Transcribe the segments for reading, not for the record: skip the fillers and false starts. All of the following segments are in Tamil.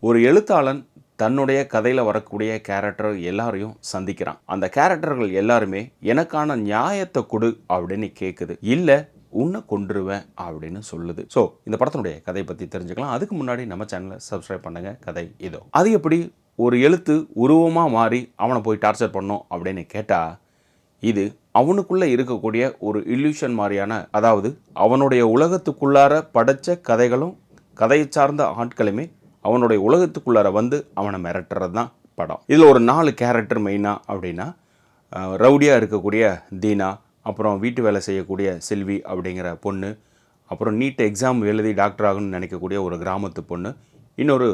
ஒரு எழுத்தாளன் தன்னுடைய கதையில் வரக்கூடிய கேரக்டர் எல்லாரையும் சந்திக்கிறான். அந்த கேரக்டர்கள் எல்லாருமே எனக்கான நியாயத்தை கொடு அப்படின்னு கேட்குது. இல்லை உன்னை கொன்றுவேன் அப்படின்னு சொல்லுது. ஸோ இந்த படத்தினுடைய கதையை பற்றி தெரிஞ்சுக்கலாம். அதுக்கு முன்னாடி நம்ம சேனலை சப்ஸ்கிரைப் பண்ணுங்க. கதை இதோ. அது எப்படி ஒரு எழுத்து உருவமாக மாறி அவனை போய் டார்ச்சர் பண்ணோம் அப்படின்னு கேட்டால், இது அவனுக்குள்ளே இருக்கக்கூடிய ஒரு இல்யூஷன் மாதிரியான, அதாவது அவனுடைய உலகத்துக்குள்ளார படைச்ச கதைகளும் கதையை சார்ந்த ஆட்களுமே அவனுடைய உலகத்துக்குள்ளார வந்து அவனை மிரட்டுறது தான் படம். இதில் ஒரு 4 கேரக்டர் மெயினாக அப்படின்னா, ரவுடியாக இருக்கக்கூடிய தீனா, அப்புறம் வீட்டு வேலை செய்யக்கூடிய செல்வி அப்படிங்கிற பொண்ணு, அப்புறம் நீட் எக்ஸாம் எழுதி டாக்டர் ஆகணும்னு நினைக்கக்கூடிய ஒரு கிராமத்து பொண்ணு, இன்னொரு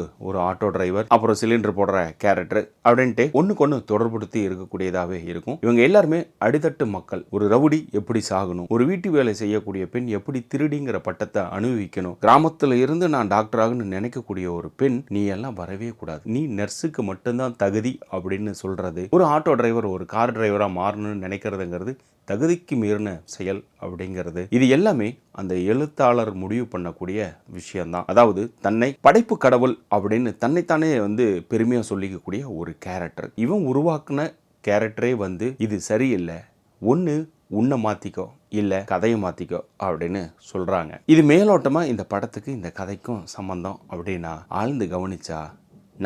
ஆட்டோ டிரைவர், அப்புறம் சிலிண்டர் போடுற கேரக்டர் அப்படின்ட்டு ஒன்றுக்கு ஒன்று தொடர்புடுத்தி இருக்கக்கூடியதாகவே இருக்கும். இவங்க எல்லாருமே அடித்தட்டு மக்கள். ஒரு ரவுடி எப்படி சாகணும், ஒரு வீட்டு வேலை செய்யக்கூடிய பெண் எப்படி திருடிங்கிற பட்டத்தை அனுபவிக்கணும், கிராமத்தில் இருந்து நான் டாக்டர் ஆகணும்னு நினைக்கக்கூடிய ஒரு பெண், நீ எல்லாம் வரவே கூடாது, நீ நர்ஸுக்கு மட்டும்தான் தகுதி அப்படின்னு சொல்றது. ஒரு ஆட்டோ டிரைவர் ஒரு கார் டிரைவராக மாறணும்னு நினைக்கிறதுங்கிறது தகுதிக்கு மீறின செயல் அப்படிங்கிறது. இது எல்லாமே அந்த எழுத்தாளர் முடிவு பண்ணக்கூடிய விஷயம்தான். அதாவது தன்னை படைப்பு கடவுள் அப்படின்னு தன்னைத்தானே பெருமையாக சொல்லிக்கக்கூடிய ஒரு கேரக்டர். இவன் உருவாக்குன கேரக்டரே இது சரியில்லை, ஒன்று உன்னை மாற்றிக்கோ இல்லை கதையை மாற்றிக்கோ அப்படின்னு சொல்கிறாங்க. இது மேலோட்டமாக இந்த படத்துக்கு இந்த கதைக்கும் சம்பந்தம் அப்படின்னா ஆழ்ந்து கவனிச்சா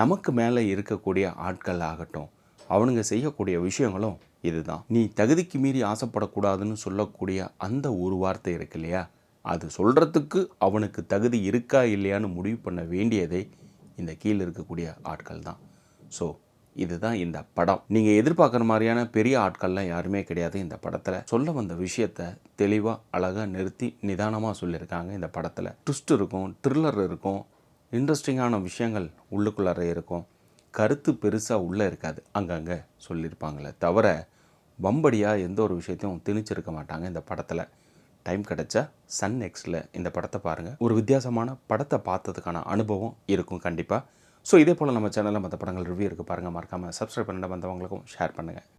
நமக்கு மேலே இருக்கக்கூடிய ஆட்கள் ஆகட்டும், அவனுங்க செய்யக்கூடிய விஷயங்களும் இதுதான். நீ தகுதிக்கு மீறி ஆசைப்படக்கூடாதுன்னு சொல்லக்கூடிய அந்த ஒரு வார்த்தை இருக்கு இல்லையா, அது சொல்கிறதுக்கு அவனுக்கு தகுதி இருக்கா இல்லையான்னு முடிவு பண்ண வேண்டியதே இந்த கீழே இருக்கக்கூடிய ஆட்கள் தான். ஸோ இதுதான் இந்த படம். நீங்கள் எதிர்பார்க்குற மாதிரியான பெரிய ஆட்கள்லாம் யாருமே கிடையாது. இந்த படத்தில் சொல்ல வந்த விஷயத்தை தெளிவாக அழகாக நிறுத்தி நிதானமாக சொல்லியிருக்காங்க. இந்த படத்தில் ட்விஸ்ட் இருக்கும், த்ரில்லர் இருக்கும், இன்ட்ரெஸ்டிங்கான விஷயங்கள் உள்ளுக்குள்ளார இருக்கும். கருத்து பெருசாக உள்ளே இருக்காது, அங்கங்கே சொல்லியிருப்பாங்களே தவிர பம்படியாக எந்த ஒரு விஷயத்தையும் திணிச்சிருக்க மாட்டாங்க இந்த படத்தில். டைம் கிடைச்சா சன் நெக்ஸ்ட்டில் இந்த படத்தை பாருங்கள். ஒரு வித்தியாசமான படத்தை பார்த்ததுக்கான அனுபவம் இருக்கும் கண்டிப்பாக. ஸோ இதே போல் நம்ம சேனலில் மற்ற படங்கள் ரிவ்யூ இருக்குது பாருங்கள். மறக்காமல் சப்ஸ்கிரைப் பண்ணிட்டு வந்தவங்களுக்கும் ஷேர் பண்ணுங்கள்.